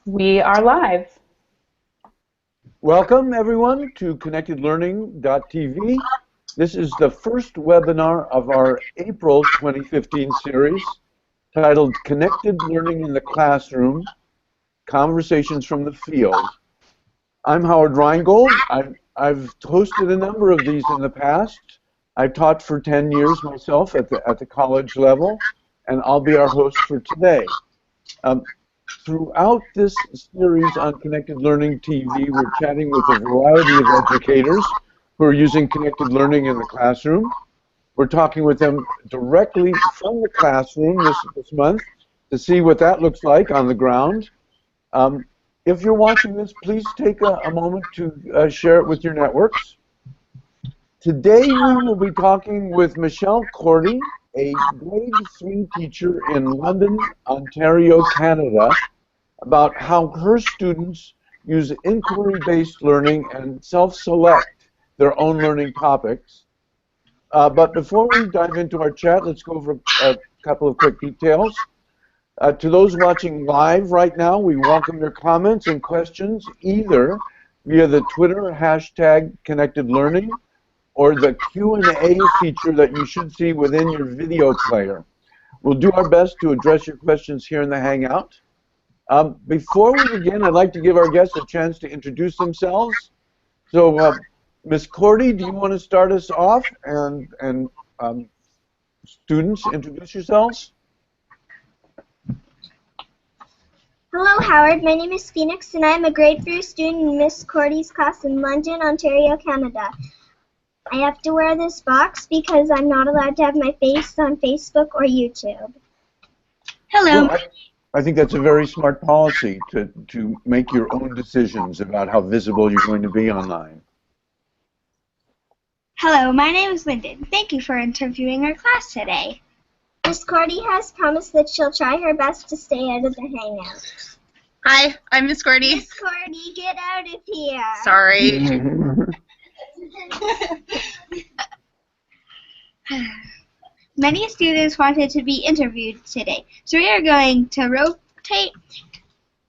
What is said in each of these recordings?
We are live. Welcome, everyone, to ConnectedLearning.tv. This is the first webinar of our April 2015 series titled Connected Learning in the Classroom, Conversations from the Field. I'm Howard Rheingold. I've hosted a number of these in the past. I've taught for 10 years myself at the college level, and I'll be our host for today. Throughout this series on Connected Learning TV, we're chatting with a variety of educators who are using connected learning in the classroom. We're talking with them directly from the classroom this month to see what that looks like on the ground. If you're watching this, please take a moment to share it with your networks. Today we will be talking with Michelle Cordy, a grade 3 teacher in London, Ontario, Canada, about how her students use inquiry-based learning and self-select their own learning topics. But before we dive into our chat, let's go over a couple of quick details. To those watching live right now, we welcome your comments and questions either via the Twitter hashtag #ConnectedLearning or the Q&A feature that you should see within your video player. We'll do our best to address your questions here in the Hangout. Before we begin, I'd like to give our guests a chance to introduce themselves. So, Ms. Cordy, do you want to start us off? And students, introduce yourselves. Hello, Howard. My name is Phoenix, and I am a grade 3 student in Miss Cordy's class in London, Ontario, Canada. I have to wear this box because I'm not allowed to have my face on Facebook or YouTube. Hello. Well, I think that's a very smart policy to make your own decisions about how visible you're going to be online. Hello, my name is Lyndon. Thank you for interviewing our class today. Miss Cordy has promised that she'll try her best to stay out of the Hangout. Hi, I'm Miss Cordy. Miss Cordy, get out of here. Sorry. Many students wanted to be interviewed today, so we are going to rotate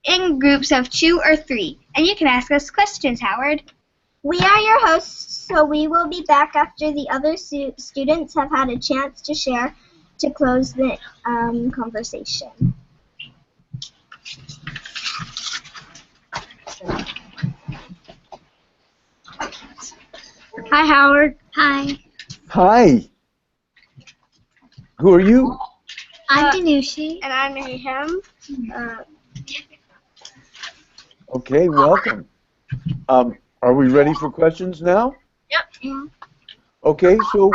in groups of 2 or 3, and you can ask us questions, Howard. We are your hosts, so we will be back after the other students have had a chance to share to close the conversation. Hi, Howard. Hi. Hi. Who are you? I'm Danushi. And I'm Mayhem. Okay, welcome. Are we ready for questions now? Yep. Yeah. Okay, so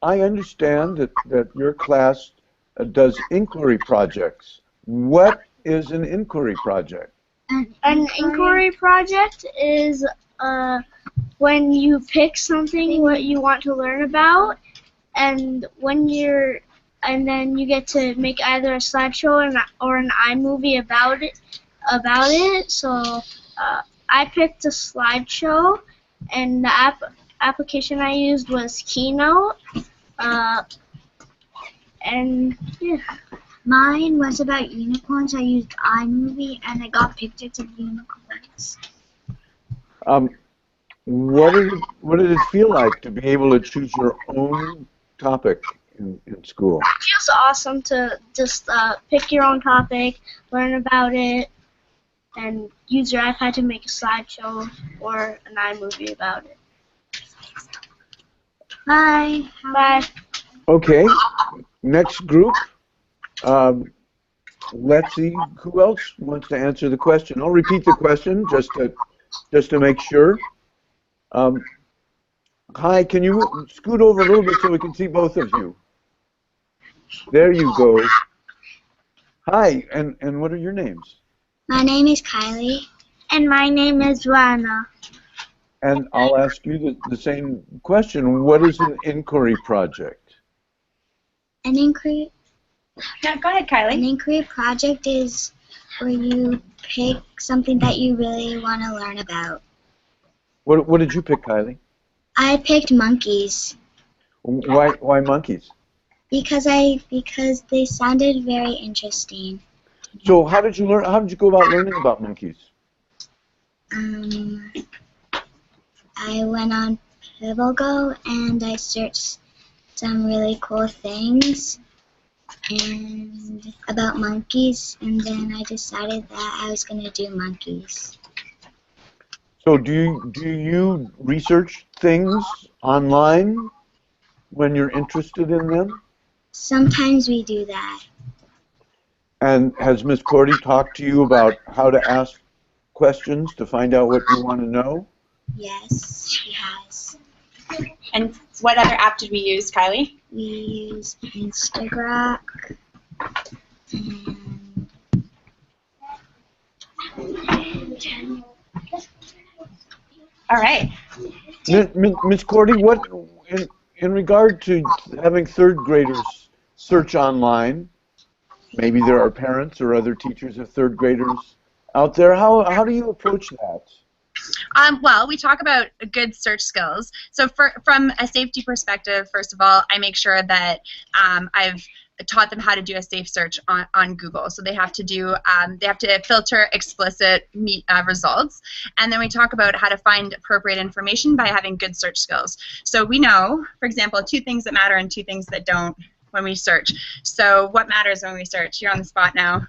I understand that your class does inquiry projects. What is an inquiry project? An inquiry project is when you pick something what you want to learn about, and then you get to make either a slideshow or an iMovie about it. So I picked a slideshow, and the application I used was Keynote. And yeah. Mine was about unicorns. I used iMovie, and I got pictures of unicorns. What did it feel like to be able to choose your own topic in school? It feels awesome to just pick your own topic, learn about it, and use your iPad to make a slideshow or an iMovie about it. Bye. Bye. Okay, next group. Let's see who else wants to answer the question. I'll repeat the question just to make sure. Hi, can you scoot over a little bit so we can see both of you? There you go. Hi, and what are your names? My name is Kylie. And my name is Rana. And I'll ask you the same question. What is an inquiry project? An inquiry. Yeah, go ahead, Kylie. An inquiry project is where you pick something that you really want to learn about. What did you pick, Kylie? I picked monkeys. Why monkeys? Because they sounded very interesting. So how did you learn? How did you go about learning about monkeys? I went on PibbleGo and I searched some really cool things and about monkeys, and then I decided that I was going to do monkeys. So do you research things online when you're interested in them? Sometimes we do that. And has Miss Cordy talked to you about how to ask questions to find out what you want to know? Yes, she has. And what other app did we use, Kylie? We use Instagrok and All right. Miss Cordy, what in regard to having third graders search online? Maybe there are parents or other teachers of third graders out there. How do you approach that? Well, we talk about good search skills. So from a safety perspective, first of all, I make sure that I've taught them how to do a safe search on Google. So they have to filter explicit results. And then we talk about how to find appropriate information by having good search skills. So we know, for example, 2 things that matter and 2 things that don't when we search. So what matters when we search? You're on the spot now.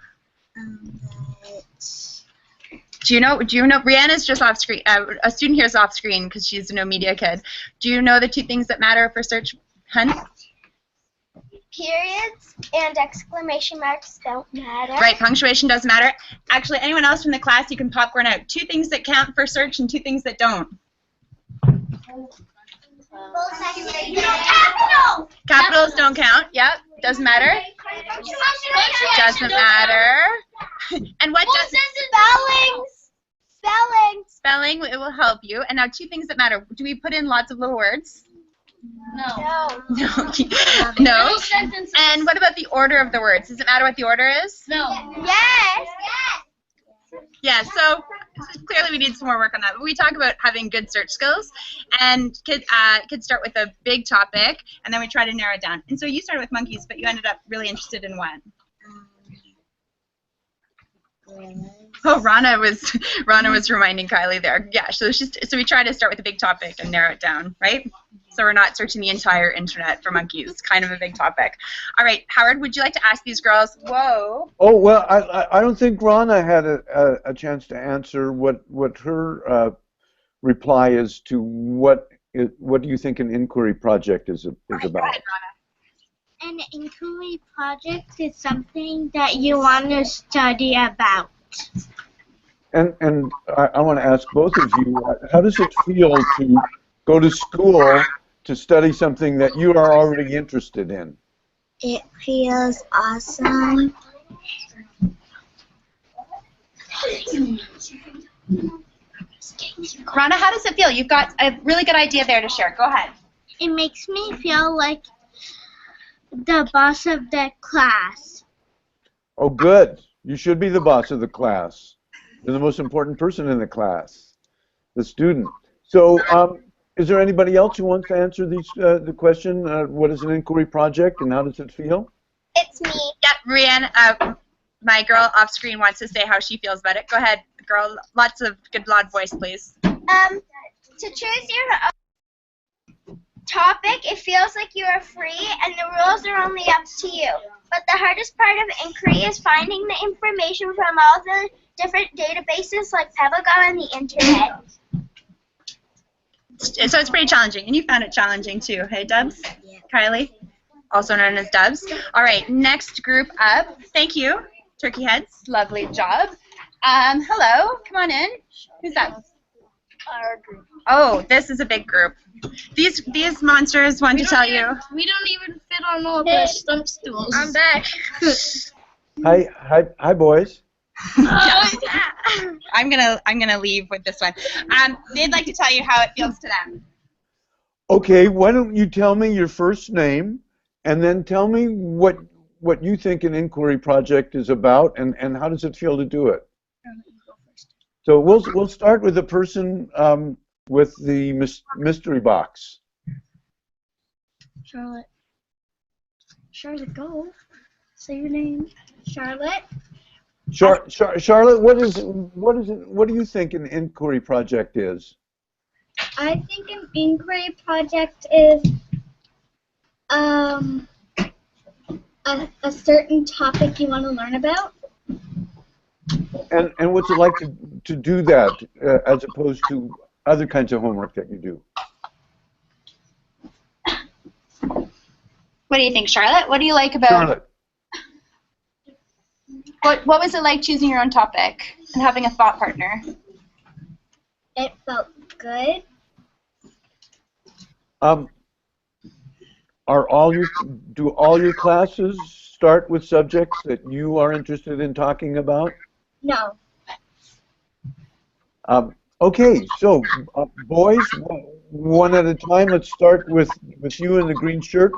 Do you know, Brianna's just off screen, a student here is off screen because she's a no media kid. Do you know the 2 things that matter for search, hun? Periods and exclamation marks don't matter. Right, punctuation does matter. Actually, anyone else from the class, you can popcorn out 2 things that count for search and 2 things that don't. Capitals don't count, yep, doesn't matter. Doesn't matter. And what does spelling, it will help you. And now 2 things that matter. Do we put in lots of little words? No. No. And what about the order of the words? Does it matter what the order is? No. Yes. Yeah, so clearly we need some more work on that. But we talk about having good search skills, and kids start with a big topic, and then we try to narrow it down. And so you started with monkeys, but you ended up really interested in what? Oh, Rana was reminding Kylie there. Yeah, so we try to start with a big topic and narrow it down, right? So we're not searching the entire internet for monkeys. It's kind of a big topic. All right, Howard, would you like to ask these girls? Whoa. Oh well, I don't think Rana had a chance to answer what her reply is to what do you think an inquiry project is about? Go ahead, Rana. An inquiry project is something that you want to study about. And I want to ask both of you, how does it feel to go to school to study something that you are already interested in? It feels awesome. Rana, how does it feel? You've got a really good idea there to share. Go ahead. It makes me feel like the boss of the class. Oh, good. You should be the boss of the class. You're the most important person in the class, the student. So, is there anybody else who wants to answer the question? What is an inquiry project, and how does it feel? It's me. Yeah, Brianne, my girl off screen wants to say how she feels about it. Go ahead, girl. Lots of good loud voice, please. To choose your topic, it feels like you are free and the rules are only up to you. But the hardest part of inquiry is finding the information from all the different databases like PibbleGo and the internet. So it's pretty challenging, and you found it challenging too. Hey, Dubs? Yeah. Kylie, also known as Dubs. All right, next group up. Thank you, Turkey Heads. Lovely job. Hello, come on in. Who's that? Our group. Oh, this is a big group. These monsters want to tell you. We don't even fit on all the stump stools. I'm back. Hi, boys. I'm gonna leave with this one. They'd like to tell you how it feels to them. Okay, why don't you tell me your first name, and then tell me what you think an inquiry project is about, and how does it feel to do it? So we'll start with the person with the mystery box. Charlotte. Charlotte, go. Say your name. Charlotte. Charlotte, what do you think an inquiry project is? I think an inquiry project is a certain topic you want to learn about. And what's it like to do that as opposed to other kinds of homework that you do? What do you think, Charlotte? What do you like about... Charlotte. What was it like choosing your own topic and having a thought partner? It felt good. Do all your classes start with subjects that you are interested in talking about? No. Okay, so boys, one at a time. Let's start with you in the green shirt.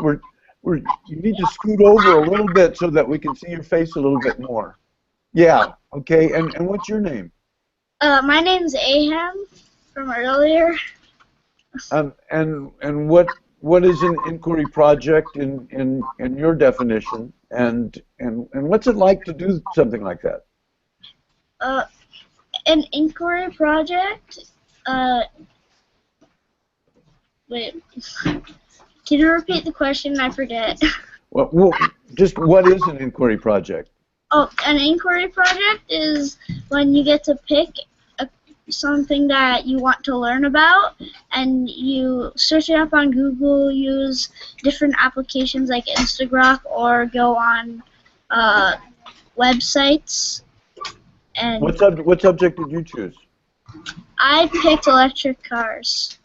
You need to scoot over a little bit so that we can see your face a little bit more. Yeah. Okay. And what's your name? My name's Aham from earlier. And what is an inquiry project in your definition? And what's it like to do something like that? An inquiry project. Wait. Can you repeat the question? I forget. Well, just what is an inquiry project? Oh, an inquiry project is when you get to pick something that you want to learn about, and you search it up on Google, use different applications like Instagrok, or go on websites. And What subject did you choose? I picked electric cars.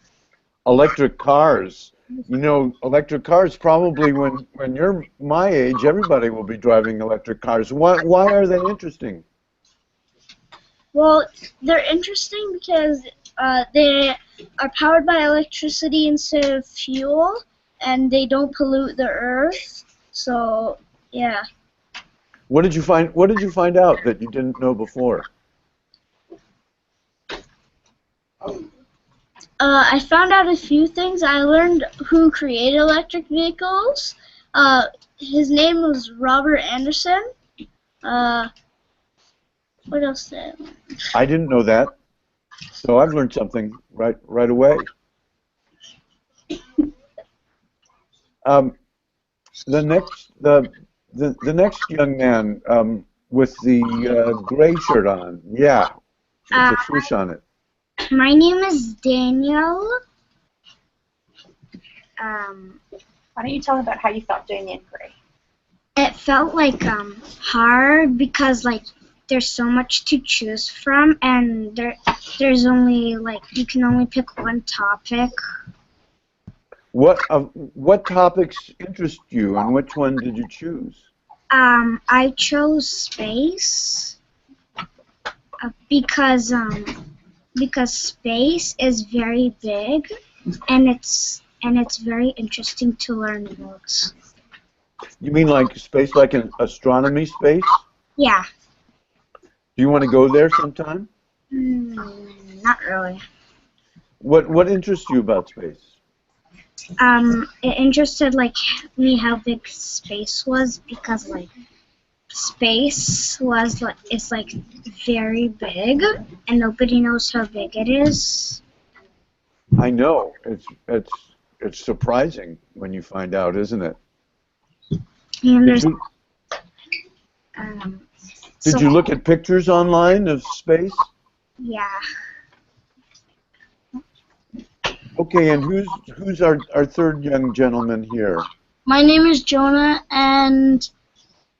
Electric cars. You know, electric cars, probably when you're my age, everybody will be driving electric cars. Why are they interesting? Well, they're interesting because they are powered by electricity instead of fuel, and they don't pollute the earth. So, yeah. What did you find out that you didn't know before? I found out a few things. I learned who created electric vehicles. His name was Robert Anderson. What else did I learn? I didn't know that, so I've learned something right away. The next young man with the gray shirt on, yeah, with a swoosh on it. My name is Daniel. Why don't you tell me about how you felt doing the inquiry? It felt like hard because there's so much to choose from, and there's only you can only pick one topic. What topics interest you, and which one did you choose? I chose space because space is very big, and it's very interesting to learn about. You mean like space, like an astronomy space? Yeah. Do you want to go there sometime? Not really. What interests you about space? It interested me how big space was, because space is very big, and nobody knows how big it is. I know. It's surprising when you find out, isn't it? And Did you look at pictures online of space? Yeah. Okay, and who's our third young gentleman here? My name is Jonah, and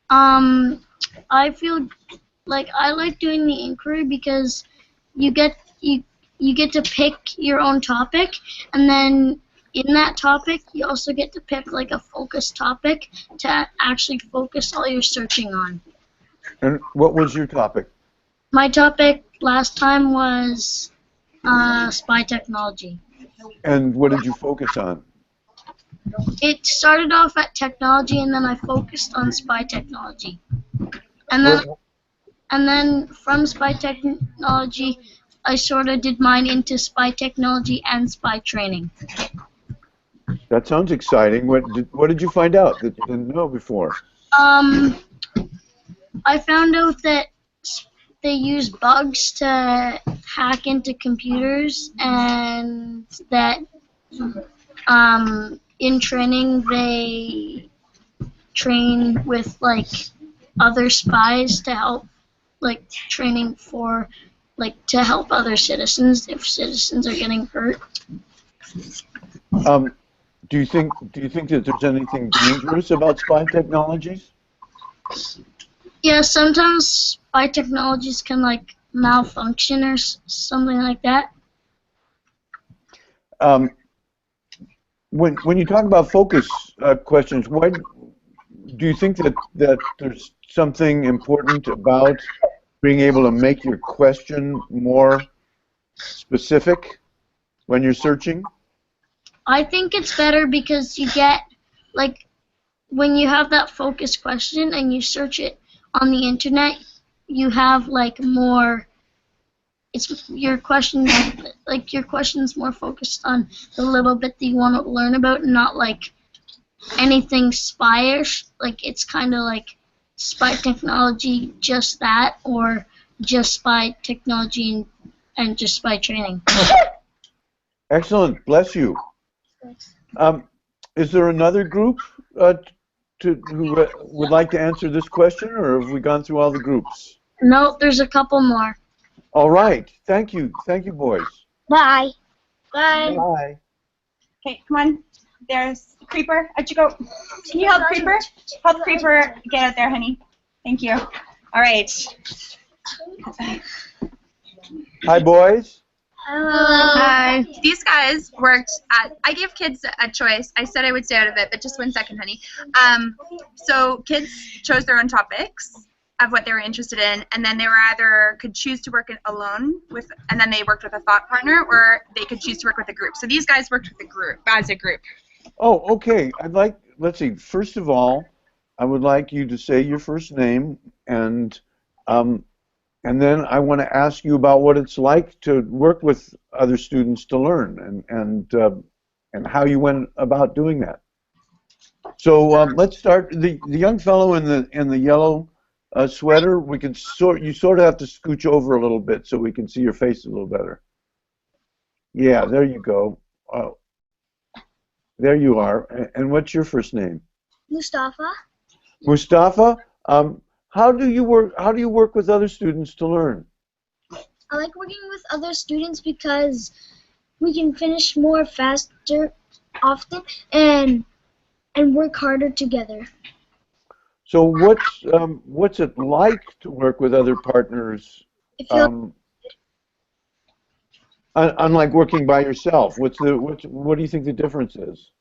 I feel like I like doing the inquiry because you get to pick your own topic, and then in that topic you also get to pick a focus topic to actually focus all your searching on. And what was your topic? My topic last time was spy technology. And what did you focus on? It started off at technology, and then I focused on spy technology. And then from spy technology, I sort of did mine into spy technology and spy training. That sounds exciting. What did you find out that you didn't know before? I found out that they use bugs to hack into computers, and that in training they train with like other spies to help, like training for like to help other citizens if citizens are getting hurt. Do you think that there's anything dangerous about spy technologies? Yeah, sometimes spy technologies can like malfunction or something like that. When you talk about focus questions, what do you think that there's something important about being able to make your question more specific when you're searching? I think it's better because you get, like, when you have that focus question and you search it on the internet, you have like more. It's your question, like your question's more focused on the little bit that you want to learn about, and not like anything spyish. Like it's kind of like spy technology, just that, or just spy technology and just spy training. Excellent. Bless you. Is there another group who would like to answer this question, or have we gone through all the groups? No, there's a couple more. All right. Thank you. Thank you, boys. Bye. Bye. Bye. Okay, come on. There's Creeper. How'd you go? Can you help Creeper? Help Creeper get out there, honey. Thank you. All right. Hi, boys. Hi. These guys worked at, I gave kids a choice. I said I would stay out of it, but just 1 second, honey. So kids chose their own topics of what they were interested in, and then they were either could choose to work alone with, and then they worked with a thought partner, or they could choose to work with a group. So these guys worked with a group, as a group. Oh, okay. Let's see. First of all, I would like you to say your first name, and then I want to ask you about what it's like to work with other students to learn, and how you went about doing that. So let's start. The young fellow in the yellow sweater. You sort of have to scooch over a little bit so we can see your face a little better. Yeah, there you go. There you are. And what's your first name? Mustafa. Mustafa. How do you work with other students to learn? I like working with other students because we can finish more faster often and work harder together. So what's it like to work with other partners? Unlike working by yourself, what do you think the difference is?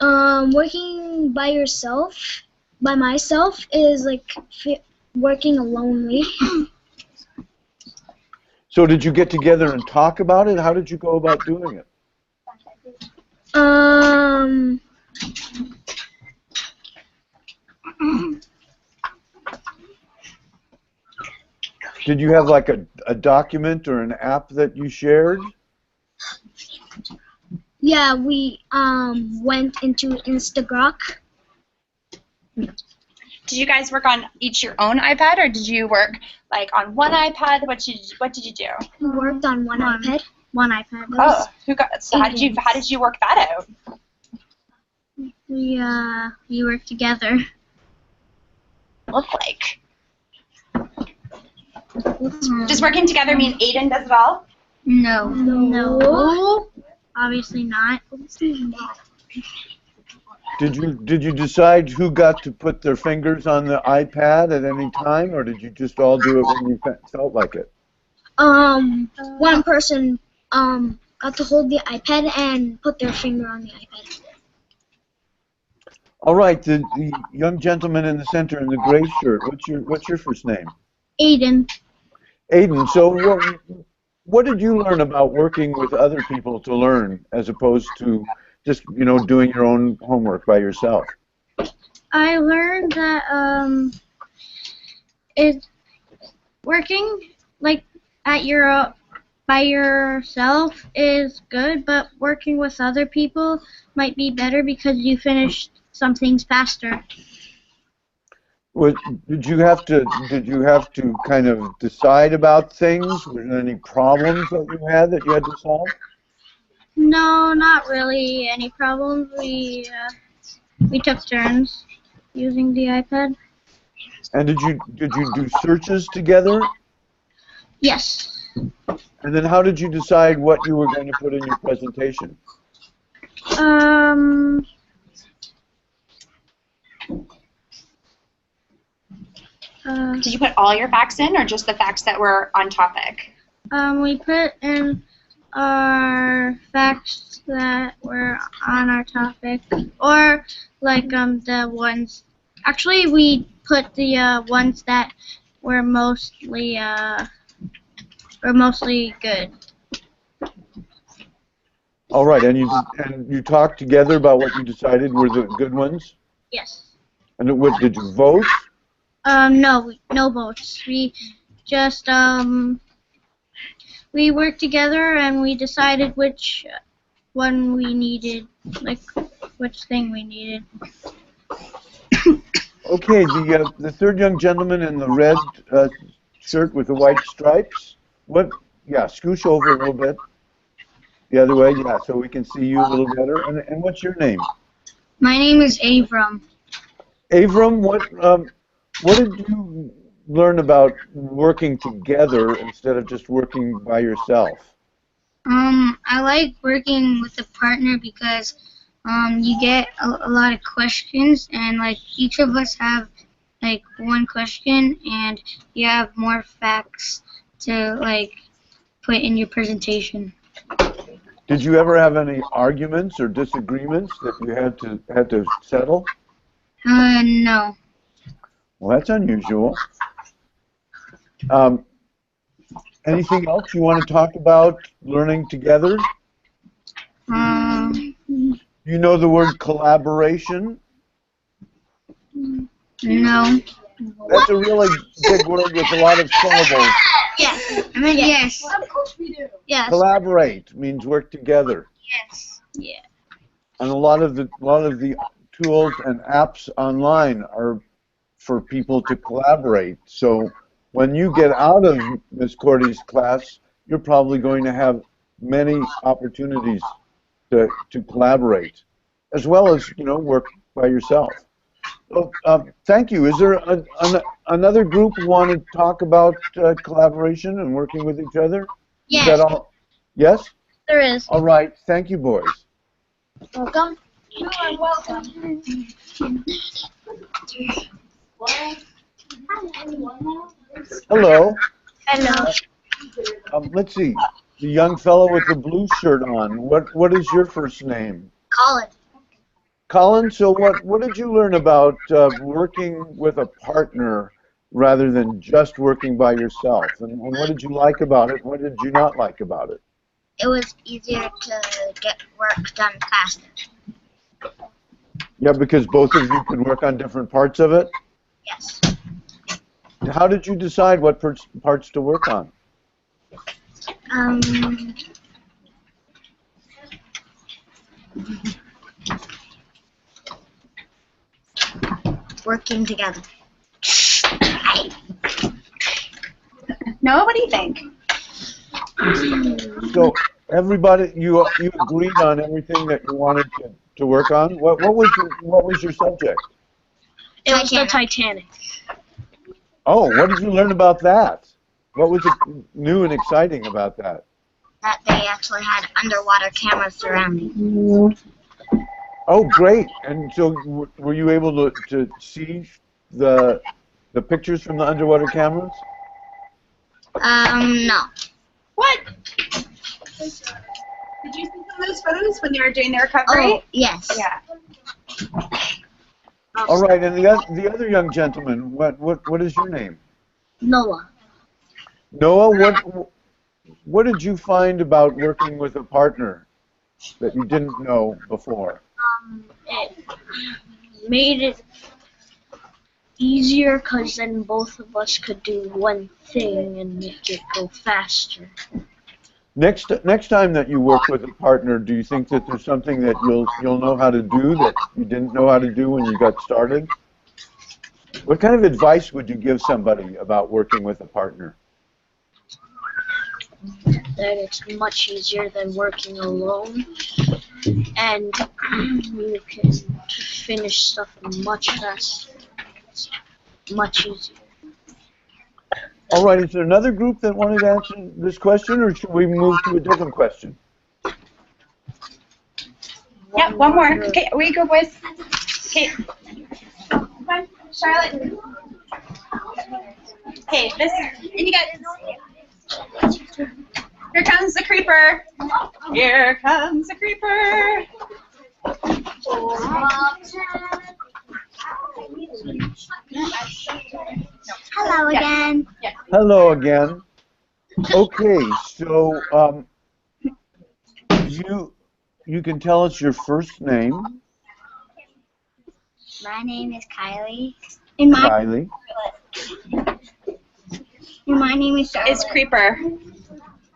Working by myself is like working lonely. So did you get together and talk about it? How did you go about doing it? Did you have like a document or an app that you shared? Yeah, we went into Instagrok. Did you guys work on each your own iPad, or did you work like on one iPad? What did you do? We worked on one iPad. One iPad. Oh, so how did you work that out? We worked together. Look like. Does working together mean Aiden does it all? No. No. Obviously not. Did you decide who got to put their fingers on the iPad at any time, or did you just all do it when you felt like it? One person got to hold the iPad and put their finger on the iPad. All right, the young gentleman in the center in the gray shirt. What's your first name? Aiden. Aiden. So what did you learn about working with other people to learn, as opposed to just doing your own homework by yourself? I learned that working like by yourself is good, but working with other people might be better because you finish some things faster. Did you have to kind of decide about things? Were there any problems that you had to solve? No, not really any problems. We took turns using the iPad. And did you do searches together? Yes. And then how did you decide what you were going to put in your presentation? Did you put all your facts in, or just the facts that were on topic? We put in our facts that were on our topic, or like the ones. Actually, we put the ones that were mostly good. All right, and you talked together about what you decided were the good ones? Yes. And what did you vote? No votes. We just we worked together and we decided which one we needed, like which thing we needed. Okay, the third young gentleman in the red shirt with the white stripes. What? Yeah, scooch over a little bit. The other way, yeah, so we can see you a little better. And what's your name? My name is Avram. Avram, what did you learn about working together instead of just working by yourself? I like working with a partner because you get a lot of questions, and like each of us have like one question, and you have more facts to like put in your presentation. Did you ever have any arguments or disagreements that you had to settle? No. Well, that's unusual. Anything else you want to talk about learning together? You know the word collaboration? No. That's a really big word with a lot of syllables. Yes. I mean, yes. Of course we do. Yes. Collaborate means work together. Yes. Yeah. And a lot of the tools and apps online are for people to collaborate. So when you get out of Ms. Cordy's class, you're probably going to have many opportunities to collaborate, as well as work by yourself. So, thank you. Is there another group who want to talk about collaboration and working with each other? Yes. Is that all? Yes? There is. All right. Thank you, boys. Welcome. You are welcome. Hello. Hello. Let's see. The young fellow with the blue shirt on. What is your first name? Colin. Colin, so what did you learn about working with a partner rather than just working by yourself? And what did you like about it? What did you not like about it? It was easier to get work done faster. Yeah, because both of you could work on different parts of it? Yes. How did you decide what parts to work on? Working together. Noah, what do you think? So everybody, you agreed on everything that you wanted to work on. What was your subject? It was the Titanic. Oh, what did you learn about that? What was new and exciting about that? That they actually had underwater cameras surrounding. Oh, great! And so, were you able to see the pictures from the underwater cameras? No. What? Did you see some of those photos when they were doing their recovery? Oh, yes. Yeah. All right, and the other young gentleman, what is your name? Noah. Noah, what did you find about working with a partner that you didn't know before? It made it easier because then both of us could do one thing and make it go faster. Next time that you work with a partner, do you think that there's something that you'll know how to do that you didn't know how to do when you got started? What kind of advice would you give somebody about working with a partner? That it's much easier than working alone, and you can finish stuff much faster. It's much easier. All right, is there another group that wanted to answer this question, or should we move to a different question? Yeah, one more. Okay, we go, boys. Okay. Come on, Charlotte. Okay, this, and you guys. Here comes the creeper. Here comes the creeper. Hello again. Hello again. Okay, so you can tell us your first name. My name is Kylie. And my Kylie. name is Charlotte. It's Creeper.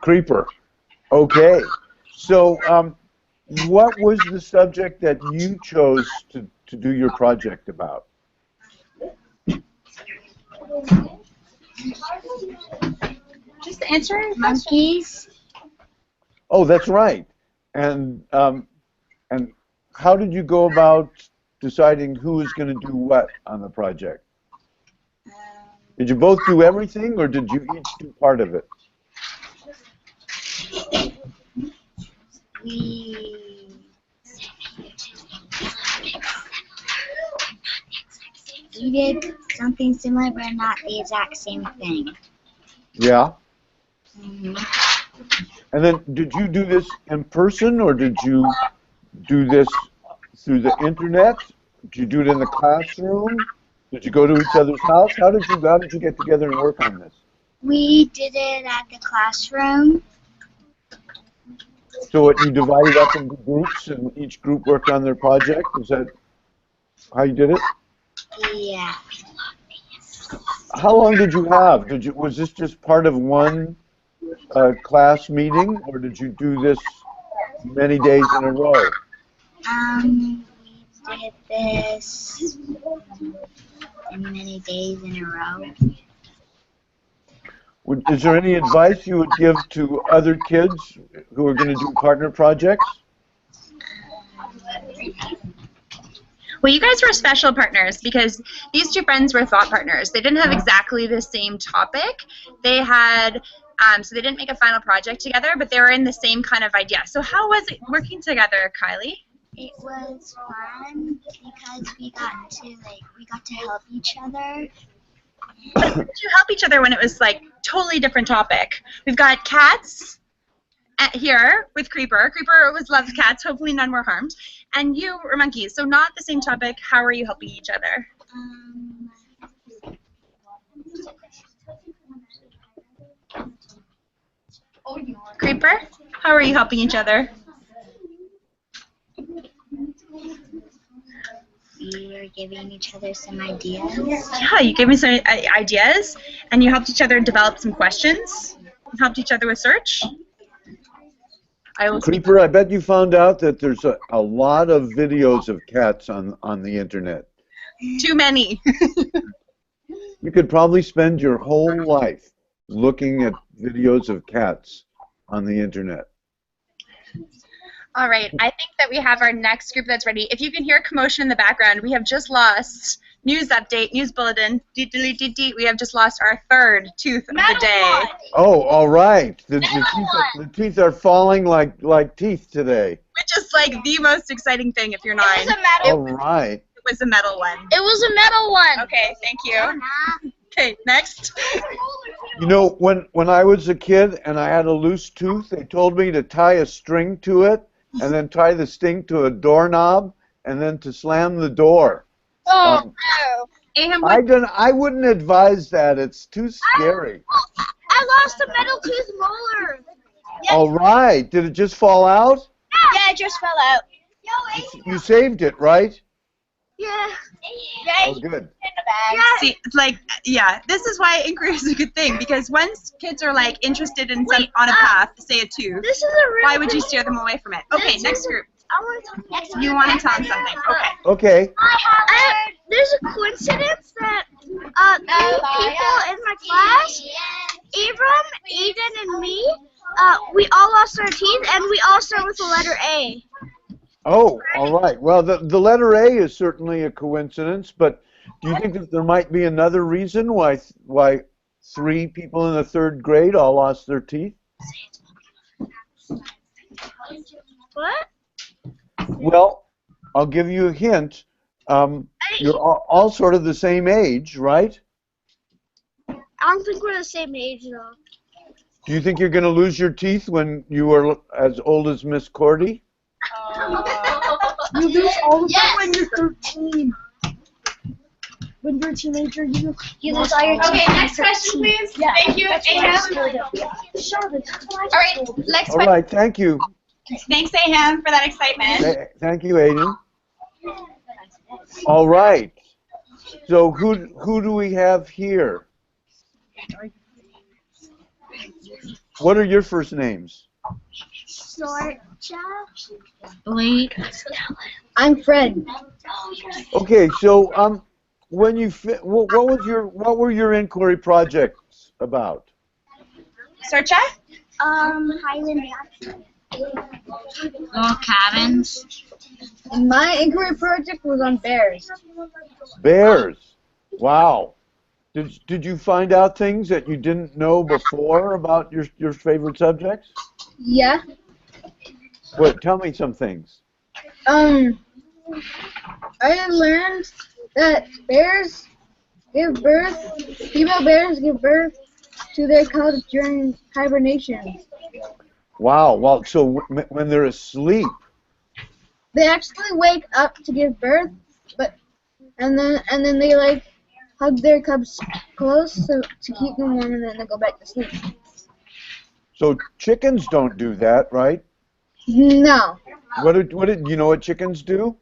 Creeper. Okay. So what was the subject that you chose to do your project about? Just answer. Monkeys. Oh, that's right. And how did you go about deciding who was going to do what on the project? Did you both do everything, or did you each do part of it? We did something similar, but not the exact same thing. Yeah. Mm-hmm. And then, did you do this in person, or did you do this through the internet? Did you do it in the classroom? Did you go to each other's house? How did you get together and work on this? We did it at the classroom. So what, you divided up into groups, and each group worked on their project? Is that how you did it? Yeah. How long did you have? Was this just part of one class meeting, or did you do this many days in a row? We did this in many days in a row. Is there any advice you would give to other kids who are going to do partner projects? Well, you guys were special partners because these two friends were thought partners. They didn't have exactly the same topic. They had, so they didn't make a final project together, but they were in the same kind of idea. So how was it working together, Kylie? It was fun because we got to help each other. But how did you help each other when it was like totally different topic? We've got cats here with Creeper. Creeper loves cats. Hopefully none were harmed. And you were monkeys. So not the same topic. How are you helping each other? Creeper, how are you helping each other? We were giving each other some ideas. Yeah, you gave me some ideas, and you helped each other develop some questions. You helped each other with search. Creeper, I bet you found out that there's a lot of videos of cats on the internet. Too many. You could probably spend your whole life looking at videos of cats on the internet. All right, I think that we have our next group that's ready. If you can hear commotion in the background, we have just lost, news update, news bulletin, we have just lost our third tooth of the day. Oh, all right. The teeth are falling like teeth today. Which is like the most exciting thing if you're 9. It was a metal. All right. It was a metal one. It was a metal one. Okay, thank you. Okay, next. You know, when I was a kid and I had a loose tooth, they told me to tie a string to it and then tie the string to a doorknob and then to slam the door. Oh, no. I wouldn't advise that. It's too scary. I lost a metal tooth molar. All right. Did it just fall out? Yeah, it just fell out. You saved it, right? Yeah. Oh, good. See, it's like, yeah, this is why inquiry is a good thing, because once kids are like interested in on a path, say a tooth, This is a real why would you steer them away from it? Okay, next group. I want to tell next. You want to tell him something? Okay. Okay. There's a coincidence that three people in my class, Abram, Aiden, and me, we all lost our teeth, and we all start with the letter A. Oh, all right. Well, the letter A is certainly a coincidence, but do you think that there might be another reason why three people in the 3rd grade all lost their teeth? What? Well, I'll give you a hint. You're all sort of the same age, right? I don't think we're the same age, though. Do you think you're going to lose your teeth when you are as old as Miss Cordy? You lose all of them when you're 13. When you're a teenager, you lose all your teeth. Okay, next question, please. Yeah. Thank you, Aham. All right, next All question. right, thank you. Thanks, Aham, for that excitement. Thank you, Aiden. All right. So who do we have here? What are your first names? Sorcha. Blake. I'm Fred. Okay, so when you what were your inquiry projects about? Sorcha? Highland. Log cabins. My inquiry project was on bears. Bears. Wow. Did you find out things that you didn't know before about your favorite subjects? Yeah. What? Tell me some things. I learned that bears give birth, female bears give birth to their cubs during hibernation. Wow. Well, so when they're asleep. They actually wake up to give birth, and then they like hug their cubs close to keep them warm, and then they go back to sleep. So chickens don't do that, right? No, What did you know what chickens do?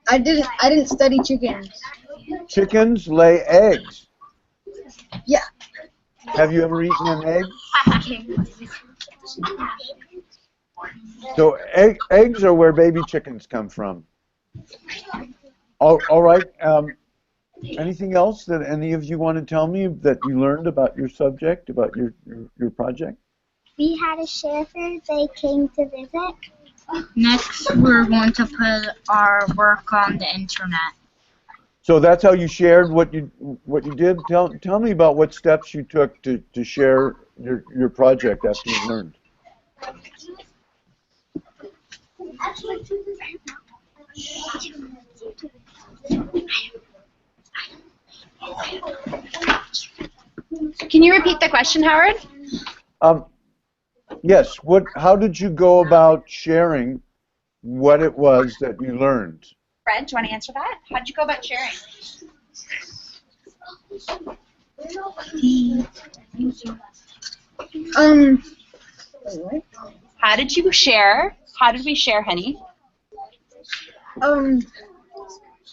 I didn't study chickens. Chickens lay eggs. Yeah. Have you ever eaten an egg? So eggs are where baby chickens come from. All right. Anything else that any of you want to tell me that you learned about your subject, about your project? We had a shepherd. They came to visit. Next, we're going to put our work on the internet. So that's how you shared what you did. Tell me about what steps you took to share your project after you learned. Can you repeat the question, Howard? Yes. How did you go about sharing what it was that you learned? Fred, do you want to answer that? How did you go about sharing? How did you share? How did we share, honey?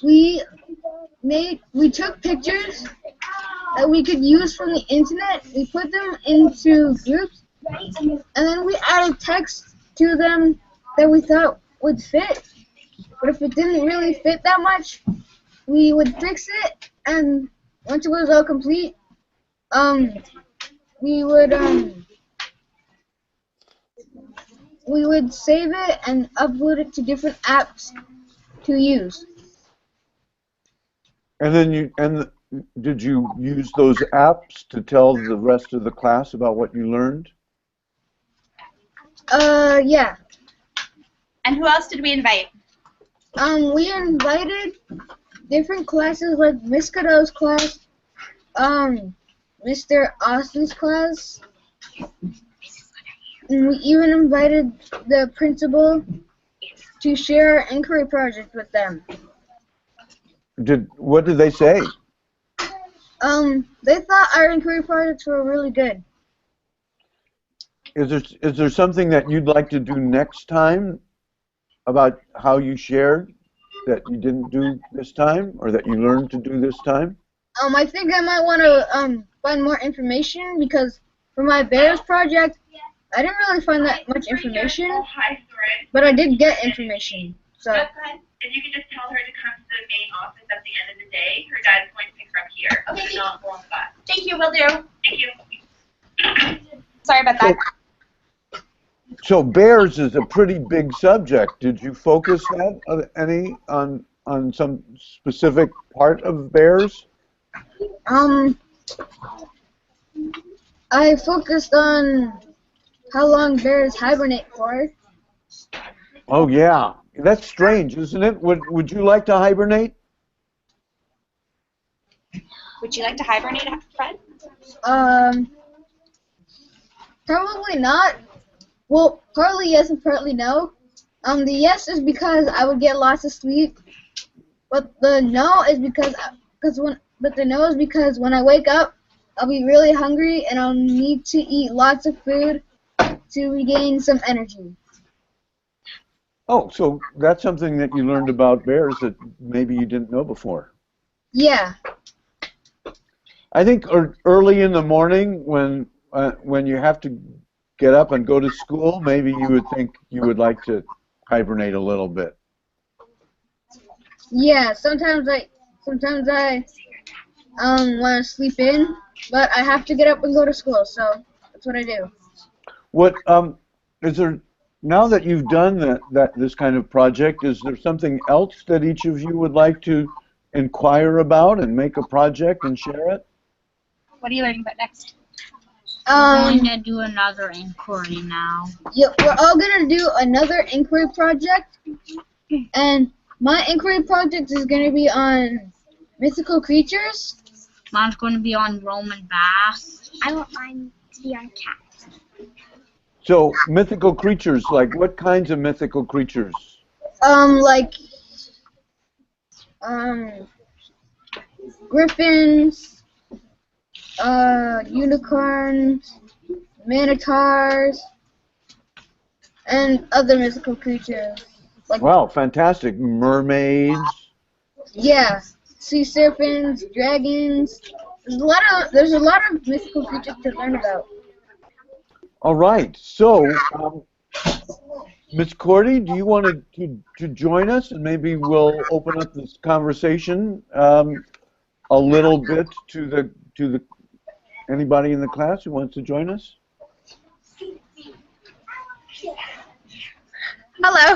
We took pictures that we could use from the internet. We put them into groups, and then we added text to them that we thought would fit. But if it didn't really fit that much, we would fix it, and once it was all complete, we would save it and upload it to different apps to use. And then did you use those apps to tell the rest of the class about what you learned? Yeah. And who else did we invite? We invited different classes like Miss Cadeau's class, Mr. Austin's class, and we even invited the principal to share our inquiry project with them. What did they say? They thought our inquiry projects were really good. Is there something that you'd like to do next time about how you shared that you didn't do this time, or that you learned to do this time? I think I might want to find more information, because for my bears project, I didn't really find that much information, but I did get information. So. If you can just tell her to come to the main office at the end of the day, her dad's going to pick her up here. Okay. Not go on the bus. Thank you, will do. Thank you. Sorry about that. So bears is a pretty big subject. Did you focus any on some specific part of bears? I focused on how long bears hibernate for. Oh yeah, that's strange, isn't it? Would you like to hibernate? Would you like to hibernate, Fred? Probably not. Well, partly yes and partly no. The yes is because I would get lots of sleep, but the no is because when I wake up, I'll be really hungry and I'll need to eat lots of food to regain some energy. Oh, so that's something that you learned about bears that maybe you didn't know before. Yeah. I think early in the morning when you have to get up and go to school, maybe you would think you would like to hibernate a little bit. Yeah, sometimes I want to sleep in, but I have to get up and go to school, so that's what I do. What is there now that you've done this kind of project? Is there something else that each of you would like to inquire about and make a project and share it? What are you learning about next? I'm going to do another inquiry now. Yeah, we're all going to do another inquiry project, and my inquiry project is going to be on mythical creatures. Mine's going to be on Roman baths. I want mine to be on cats. So mythical creatures, like what kinds of mythical creatures? Griffins, unicorns, minotaurs, and other mythical creatures. Like, wow, fantastic. Mermaids. Yeah, sea serpents, dragons. There's a lot of mythical creatures to learn about. All right. So, Ms. Cordy, do you want to join us, and maybe we'll open up this conversation a little bit to the anybody in the class who wants to join us? Hello.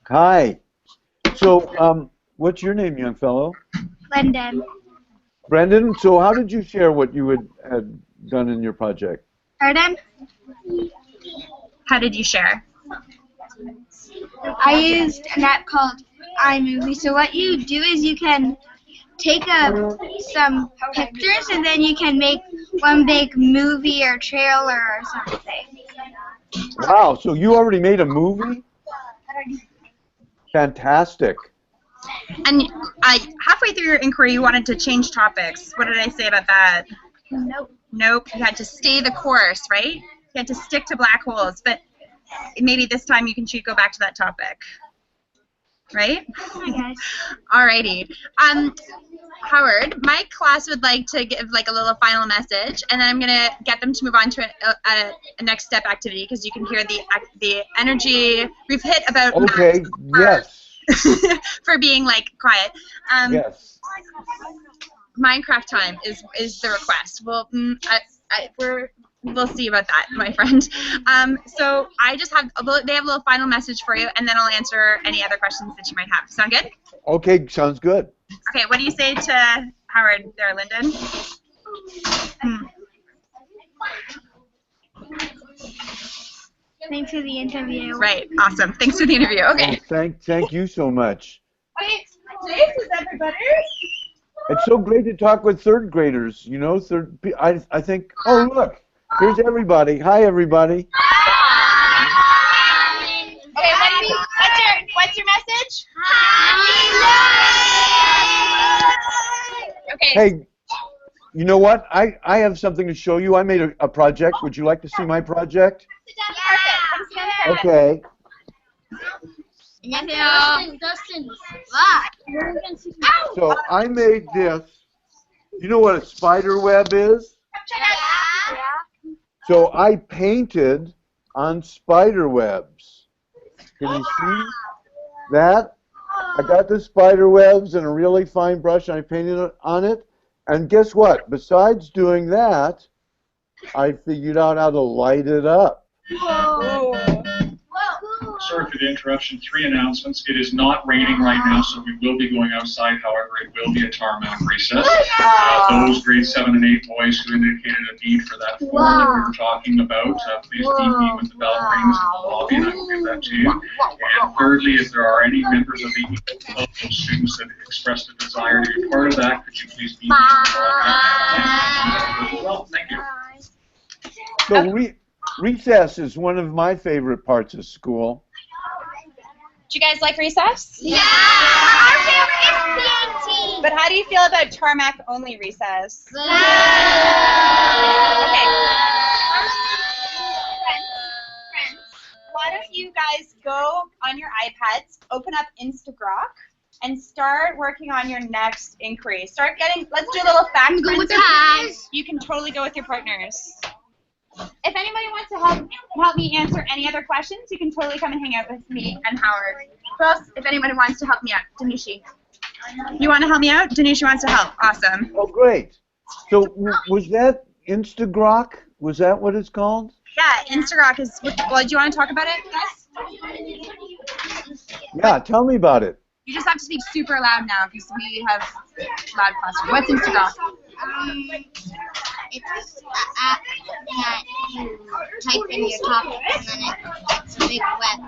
Hi. So, what's your name, young fellow? London. Brendan. So, how did you share what you had done in your project? Pardon? How did you share? I used an app called iMovie. So what you do is you can take some pictures and then you can make one big movie or trailer or something. Wow. So you already made a movie? Fantastic. And halfway through your inquiry, you wanted to change topics. What did I say about that? Nope. You had to stay the course, right? You had to stick to black holes. But maybe this time you can go back to that topic. Right? Yes. Alrighty. Howard, my class would like to give like a little final message, and then I'm gonna get them to move on to a next step activity because you can hear the energy we've hit about. Okay. Yes. for being like quiet. Yes. Minecraft time is the request. Well, we'll see about that, my friend. So I just they have a little final message for you, and then I'll answer any other questions that you might have. Sound good? Okay, sounds good. Okay, what do you say to Howard there, Lyndon? Thanks for the interview. Right, awesome. Thanks for the interview. Okay. Oh, thank you so much. Okay, this is everybody. It's so great to talk with third graders. You know, I think. Oh, look, here's everybody. Hi, everybody. Okay, what's your message? Okay. Hey, you know what? I have something to show you. I made a project. Would you like to see my project? Okay. Dustin. So I made this. You know what a spider web is? So I painted on spider webs. Can you see that? I got the spider webs and a really fine brush and I painted on it. And guess what? Besides doing that, I figured out how to light it up. Whoa. Sorry for the interruption. 3 announcements. It is not raining right now, so we will be going outside. However, it will be a tarmac recess. Those grade 7 and 8 boys who indicated a need for that form that we were talking about, please DP when the bell rings in the lobby, and I will give that to you. And thirdly, if there are any members of those students that expressed a desire to be part of that, could you please DP in the lobby? Well, thank you. So recess is one of my favorite parts of school. Do you guys like recess? Yeah! Our favorite is PAT! But how do you feel about tarmac only recess? Good! Okay. Friends, why don't you guys go on your iPads, open up Instagrok, and start working on your next inquiry. Start getting, let's do a little fact printing. You can totally go with your partners. If anybody wants to help me answer any other questions, you can totally come and hang out with me and Howard. Who else, if anybody wants to help me out? Danushi. You want to help me out? Danushi wants to help. Awesome. Oh, great. So was that Instagrok? Was that what it's called? Yeah, Instagrok is, well, do you want to talk about it, guys? Yeah, tell me about it. You just have to speak super loud now because we have loud classroom. What's Instagrok? It's an app that you type in your topic and then it's a big web.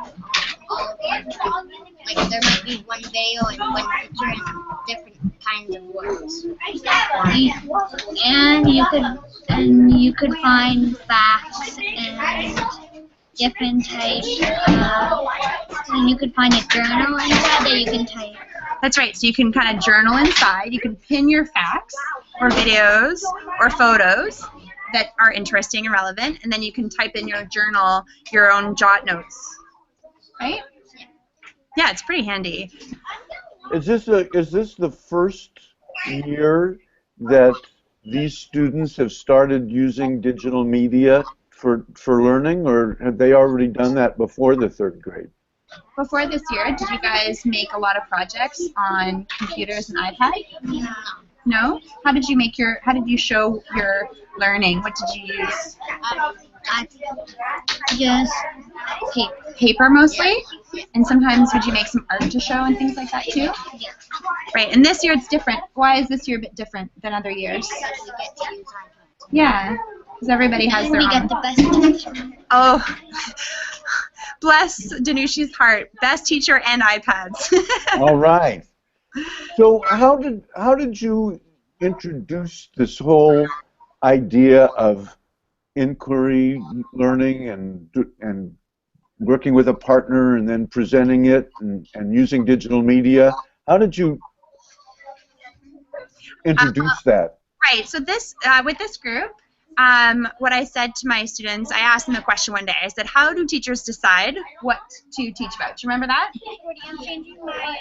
Like there might be one video and one picture and different kinds of words. And you could find facts and different types and you could find a journal inside that you can type. That's right. So you can kind of journal inside. You can pin your facts or videos or photos that are interesting and relevant, and then you can type in your journal your own jot notes. Right? Yeah, it's pretty handy. Is this the first year that these students have started using digital media for learning, or have they already done that before the 3rd grade? Before this year, did you guys make a lot of projects on computers and iPad? No? How did you show your learning? What did you use? Just Paper mostly? And sometimes would you make some art to show and things like that too? Yeah. Right, and this year it's different. Why is this year a bit different than other years? We get to use iPads. Yeah, because everybody has their We own. get the best teacher. Oh, bless Danushi's heart. Best teacher and iPads. All right. So how did you introduce this whole idea of inquiry learning and working with a partner and then presenting it and using digital media? How did you introduce that? Right. So this with this group, what I said to my students, I asked them a question one day. I said, "How do teachers decide what to teach about?" Do you remember that? I'm changing my,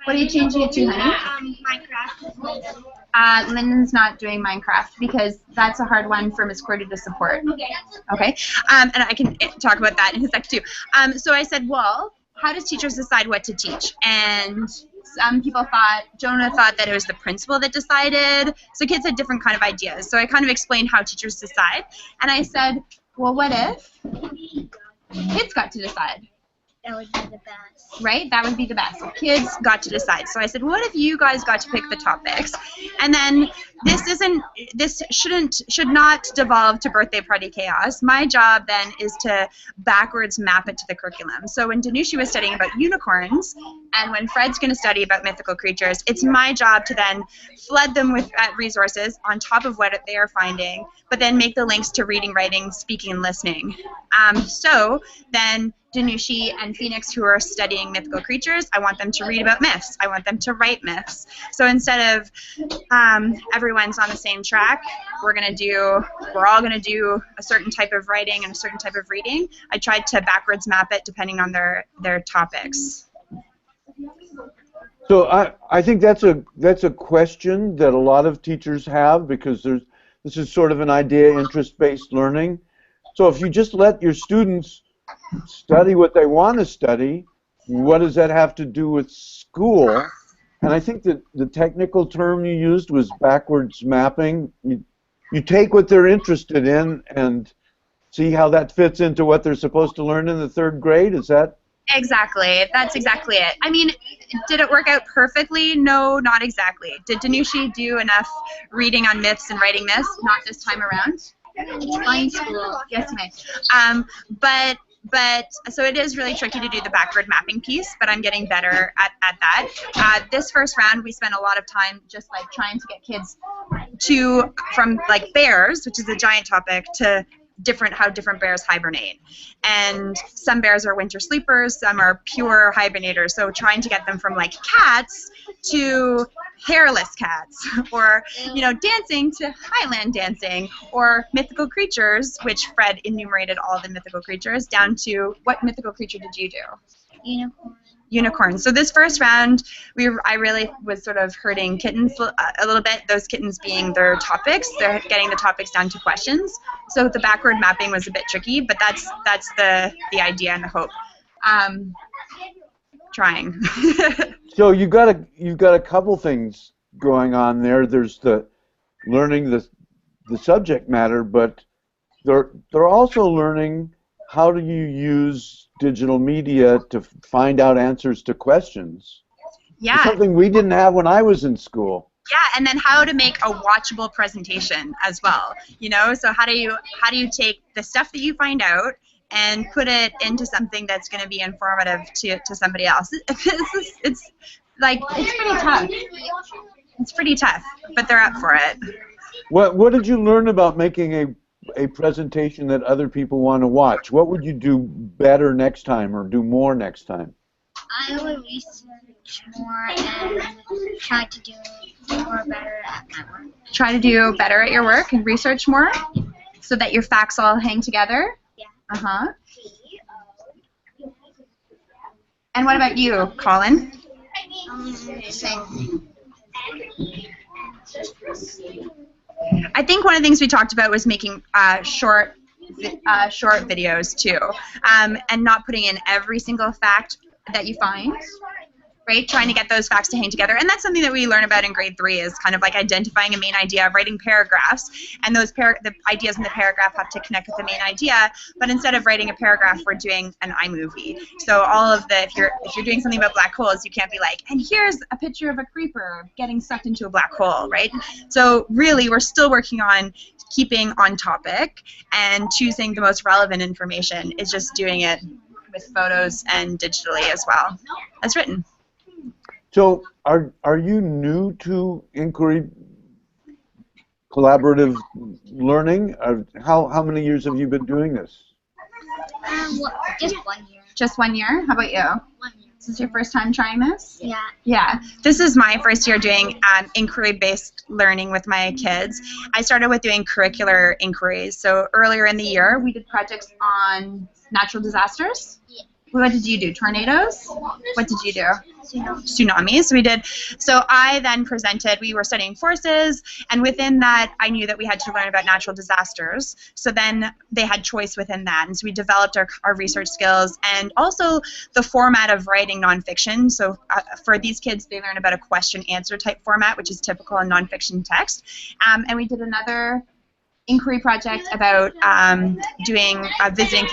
What are you changing it to, honey? Minecraft. Lyndon's not doing Minecraft because that's a hard one for Miss Cordy to support. Okay. And I can talk about that in a sec too. So I said, well, how does teachers decide what to teach? And some people Jonah thought that it was the principal that decided. So kids had different kind of ideas. So I kind of explained how teachers decide. And I said, well, what if kids got to decide? That would be the best. Right? That would be the best. If kids got to decide. So I said, what if you guys got to pick the topics? And then this should not devolve to birthday party chaos. My job then is to backwards map it to the curriculum. So when Danushi was studying about unicorns, and when Fred's going to study about mythical creatures, it's my job to then flood them with resources on top of what they are finding, but then make the links to reading, writing, speaking, and listening. So then Danushi and Phoenix, who are studying mythical creatures, I want them to read about myths. I want them to write myths. So instead of everyone's on the same track, we're all going to do a certain type of writing and a certain type of reading. I tried to backwards map it depending on their topics. So I think that's a question that a lot of teachers have, because This is sort of an idea interest-based learning. So if you just let your students study what they want to study, what does that have to do with school? And I think that the technical term you used was backwards mapping. You take what they're interested in and see how that fits into what they're supposed to learn in the 3rd grade? Is that? Exactly. That's exactly it. I mean, did it work out perfectly? No, not exactly. Did Danushi do enough reading on myths and writing myths? Not this time around. It's fine school. Yes, you may. But so it is really tricky to do the backward mapping piece, but I'm getting better at that. This first round, we spent a lot of time just like trying to get kids from like bears, which is a giant topic, to how different bears hibernate. And some bears are winter sleepers, some are pure hibernators. So trying to get them from like cats to hairless cats, or dancing to highland dancing, or mythical creatures, which Fred enumerated all the mythical creatures, down to what mythical creature did you do? Unicorn. Unicorn. So this first round, I really was sort of herding kittens a little bit, those kittens being their topics. They're getting the topics down to questions. So the backward mapping was a bit tricky, but that's the idea and the hope. Trying. So you've got a couple things going on there. There's the learning the subject matter, but they're also learning how do you use digital media to find out answers to questions. Yeah. It's something we didn't have when I was in school. Yeah, and then how to make a watchable presentation as well. So how do you take the stuff that you find out and put it into something that's going to be informative to somebody else? It's pretty tough. It's pretty tough, but they're up for it. What did you learn about making a presentation that other people want to watch? What would you do better next time, or do more next time? I would research more and try to do more better at my work. Try to do better at your work and research more, so that your facts all hang together? Yeah. Uh-huh. And what about you, Colin? Same thing. I think one of the things we talked about was making short videos too, and not putting in every single fact that you find, right? Trying to get those facts to hang together. And that's something that we learn about in grade 3, is kind of like identifying a main idea, writing paragraphs, and the ideas in the paragraph have to connect with the main idea. But instead of writing a paragraph, we're doing an iMovie. So all of if you're doing something about black holes, you can't be like, and here's a picture of a creeper getting sucked into a black hole, right? So really, we're still working on keeping on topic and choosing the most relevant information. It's just doing it with photos and digitally as well as written. So are you new to inquiry collaborative learning? How many years have you been doing this? Just 1 year. Just 1 year? How about you? 1 year. Is this your first time trying this? Yeah. Yeah. This is my first year doing inquiry-based learning with my kids. I started with doing curricular inquiries. So earlier in the year, we did projects on natural disasters. Yeah. What did you do? Tornadoes? What did you do? Tsunamis. We did. So I then presented, we were studying forces, and within that I knew that we had to learn about natural disasters. So then they had choice within that, and so we developed our research skills, and also the format of writing nonfiction. So for these kids, they learn about a question-answer type format, which is typical in nonfiction text. And we did another inquiry project about doing visiting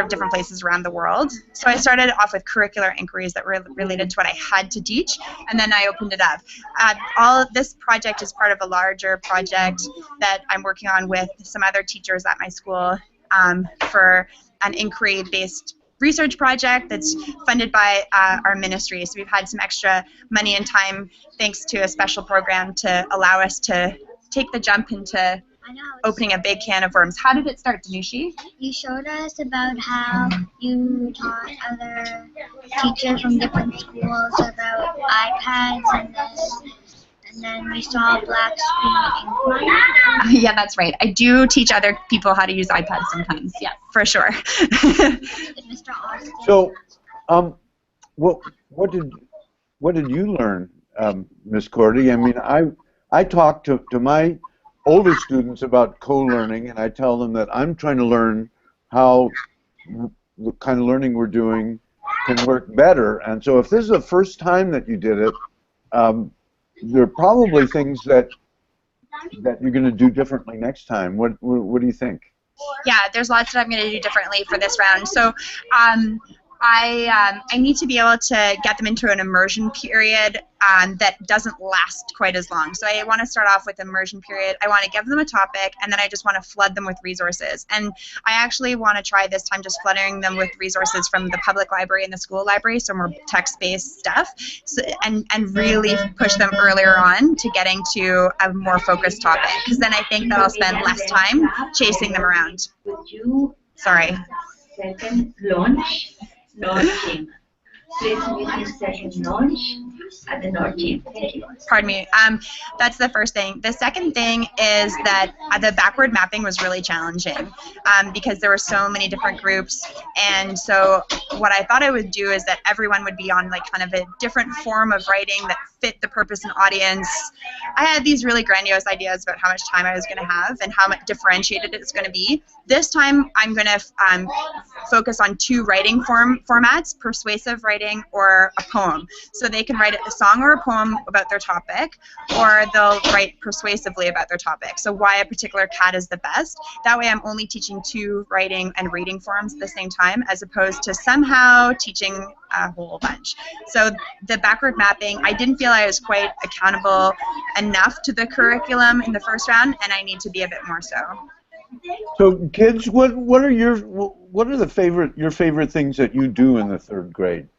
different places around the world. So I started off with curricular inquiries that were related to what I had to teach, and then I opened it up. All of this project is part of a larger project that I'm working on with some other teachers at my school for an inquiry-based research project that's funded by our ministry. So we've had some extra money and time thanks to a special program to allow us to take the jump into opening a big can of worms. How did it start, Danushi? You showed us about how you taught other teachers from different schools about iPads, and then we saw black screen inquiry. Yeah, that's right. I do teach other people how to use iPads sometimes. Yeah, for sure. Mr. Austin. So, what did you learn, Miss Cordy? I mean, I talked to my older students about co-learning, and I tell them that I'm trying to learn how the kind of learning we're doing can work better. And so if this is the first time that you did it, there are probably things that you're going to do differently next time. What do you think? Yeah, there's lots that I'm going to do differently for this round. So I need to be able to get them into an immersion period that doesn't last quite as long. So I want to start off with immersion period. I want to give them a topic, and then I just want to flood them with resources. And I actually want to try this time just flooding them with resources from the public library and the school library, so more text-based stuff, so, and really push them earlier on to getting to a more focused topic, because then I think that I'll spend less time chasing them around. Sorry. Second, launch. Launching. Please begin second launch at the launching. Thank you. Pardon me. That's the first thing. The second thing is that the backward mapping was really challenging because there were so many different groups, and so what I thought I would do is that everyone would be on like kind of a different form of writing that fit the purpose and audience. I had these really grandiose ideas about how much time I was going to have and how much differentiated it's going to be. This time I'm going to focus on 2 writing formats, persuasive writing or a poem. So they can write a song or a poem about their topic, or they'll write persuasively about their topic. So why a particular cat is the best. That way I'm only teaching 2 writing and reading forms at the same time, as opposed to somehow teaching a whole bunch. So the backward mapping, I didn't feel I was quite accountable enough to the curriculum in the first round, and I need to be a bit more so. So kids, what are your favorite things that you do in the 3rd grade?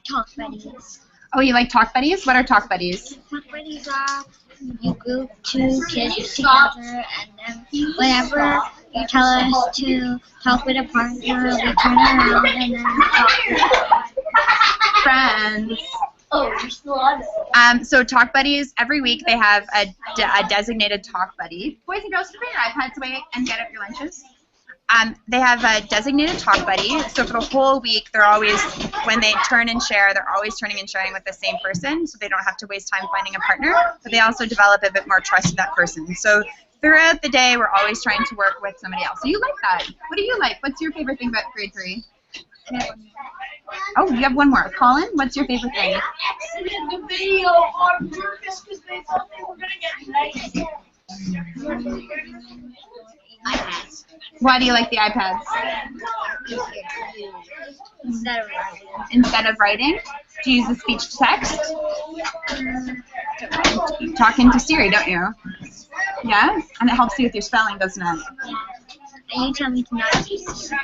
Talk buddies. Oh, you like talk buddies? What are talk buddies? Talk buddies are you group 2 kids together, and then whenever you tell us to talk with a partner, we turn around and then talk. Friends. Oh, you're still on it. So talk buddies, every week they have a designated talk buddy. Boys and girls, put your iPads away and get out your lunches. They have a designated talk buddy, so for the whole week, they're always, when they turn and share, they're always turning and sharing with the same person, so they don't have to waste time finding a partner, but they also develop a bit more trust in that person. So throughout the day, we're always trying to work with somebody else. So you like that. What do you like? What's your favorite thing about grade 3? Oh, you have one more. Colin, what's your favorite thing? Exited the video on purpose because they thought they were going to get iPads. Why do you like the iPads? Instead of writing? Do you use the speech to text? Talking to Siri, don't you? Yeah? And it helps you with your spelling, doesn't it? And you tell me to not use Siri.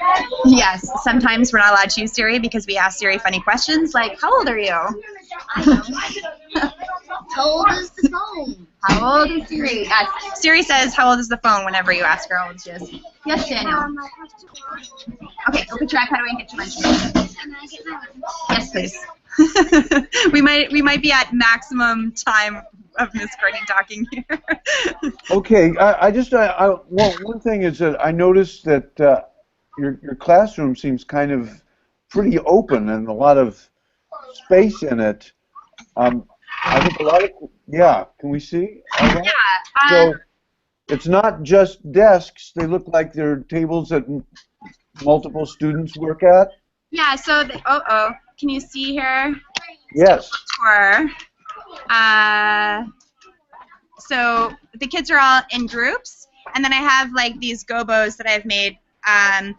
Yes, sometimes we're not allowed to use Siri because we ask Siri funny questions like, how old are you? I know. How old is the phone? How old is Siri? Yes. Siri says, how old is the phone whenever you ask her how old she is. Yes, Daniel. Okay, go put your iPad away and get your lunch. Can I get my lunch? Yes, please. we might be at maximum time of Miss Cordy talking here. Okay, one thing is that I noticed that your classroom seems kind of pretty open and a lot of space in it. I think a lot of, yeah, can we see? Right. Yeah. So it's not just desks, they look like they're tables that multiple students work at? Yeah, so, can you see here? Yes. So the kids are all in groups, and then I have like these gobos that I've made, and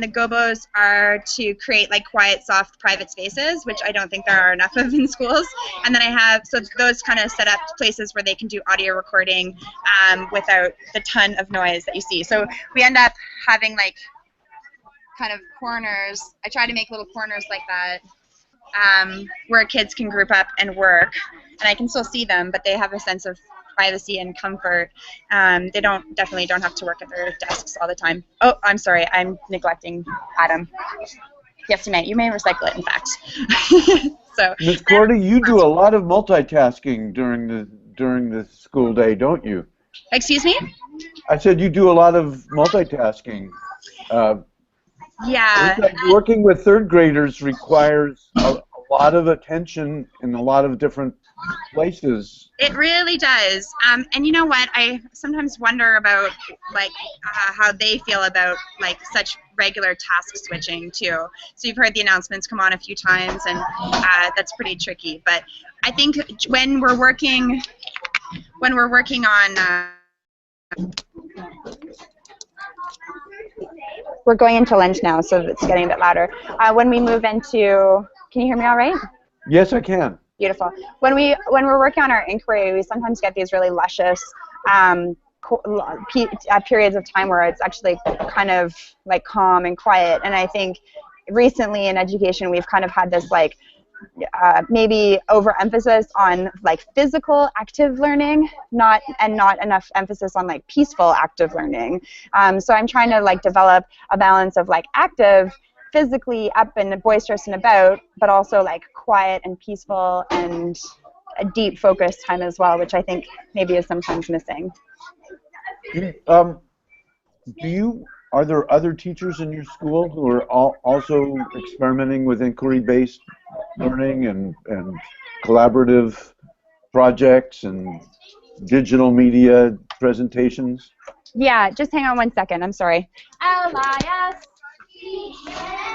the gobos are to create like quiet, soft, private spaces, which I don't think there are enough of in schools. And then I have, so those kind of set up places where they can do audio recording without the ton of noise that you see. So we end up having like kind of corners. I try to make little corners like that where kids can group up and work, and I can still see them, but they have a sense of privacy and comfort. They definitely don't have to work at their desks all the time. Oh, I'm sorry, I'm neglecting Adam. Yes, you may. You may recycle it, in fact. So, Ms. Cordy, you do a lot of multitasking during the school day, don't you? Excuse me? I said you do a lot of multitasking. Yeah. Working with 3rd graders requires a lot of attention in a lot of different places. It really does. And you know what? I sometimes wonder about like how they feel about like such regular task switching too. So you've heard the announcements come on a few times, and that's pretty tricky. But I think when we're working on we're going into lunch now, so it's getting a bit louder. When we move into, can you hear me all right? Yes, I can. Beautiful. When we're working on our inquiry, we sometimes get these really luscious periods of time where it's actually kind of like calm and quiet. And I think recently in education we've kind of had this like maybe overemphasis on like physical active learning, not enough emphasis on like peaceful active learning. So I'm trying to like develop a balance of like active, physically up and boisterous and about, but also like quiet and peaceful and a deep focus time as well, which I think maybe is sometimes missing. Are there other teachers in your school who are also experimenting with inquiry-based learning and collaborative projects and digital media presentations? Yeah, just hang on one second. I'm sorry. Elias,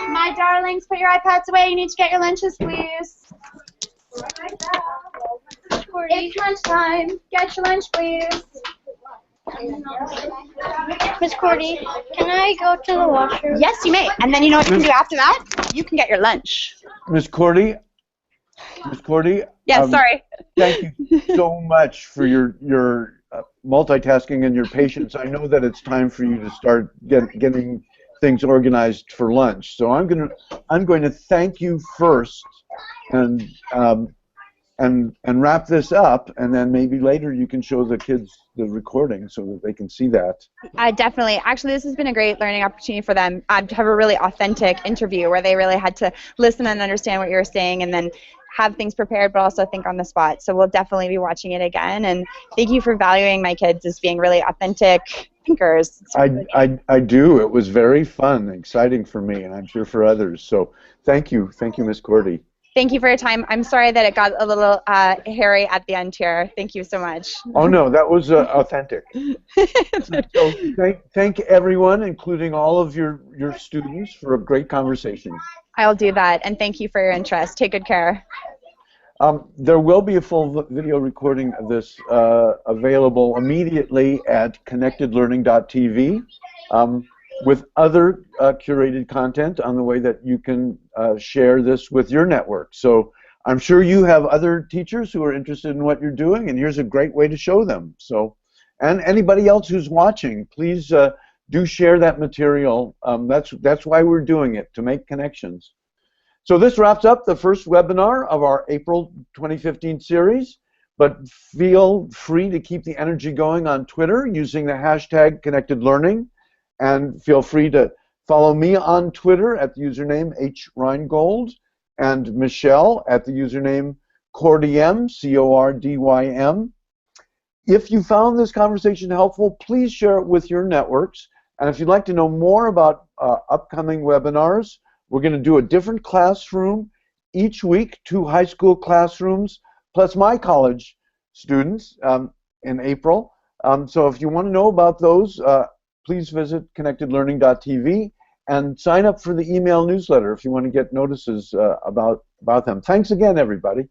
my darlings, put your iPads away. You need to get your lunches, please. It's lunchtime. Get your lunch, please. Miss Cordy, can I go to the washroom? Yes, you may. And then you know what you can do after that? You can get your lunch. Miss Cordy? Yes, sorry. Thank you so much for your multitasking and your patience. I know that it's time for you to start getting things organized for lunch. So I'm going to thank you first and wrap this up, and then maybe later you can show the kids the recording so that they can see that. Definitely. Actually, this has been a great learning opportunity for them to have a really authentic interview where they really had to listen and understand what you were saying and then have things prepared but also think on the spot. So we'll definitely be watching it again. And thank you for valuing my kids as being really authentic thinkers. I do. It was very fun, exciting for me, and I'm sure for others. So thank you, Miss Cordy. Thank you for your time. I'm sorry that it got a little hairy at the end here. Thank you so much. Oh no, that was authentic. So thank everyone, including all of your students, for a great conversation. I'll do that, and thank you for your interest. Take good care. There will be a full video recording of this available immediately at connectedlearning.tv. With other curated content on the way that you can share this with your network. So I'm sure you have other teachers who are interested in what you're doing, and here's a great way to show them. So, and anybody else who's watching, please do share that material. That's why we're doing it, to make connections. So this wraps up the first webinar of our April 2015 series, but feel free to keep the energy going on Twitter using the hashtag #ConnectedLearning. And feel free to follow me on Twitter at the username hrheingold and Michelle at the username Cordym, C-O-R-D-Y-M. If you found this conversation helpful, please share it with your networks. And if you'd like to know more about upcoming webinars, we're going to do a different classroom each week, 2 high school classrooms, plus my college students in April. So if you want to know about those, please visit connectedlearning.tv and sign up for the email newsletter if you want to get notices about them. Thanks again, everybody.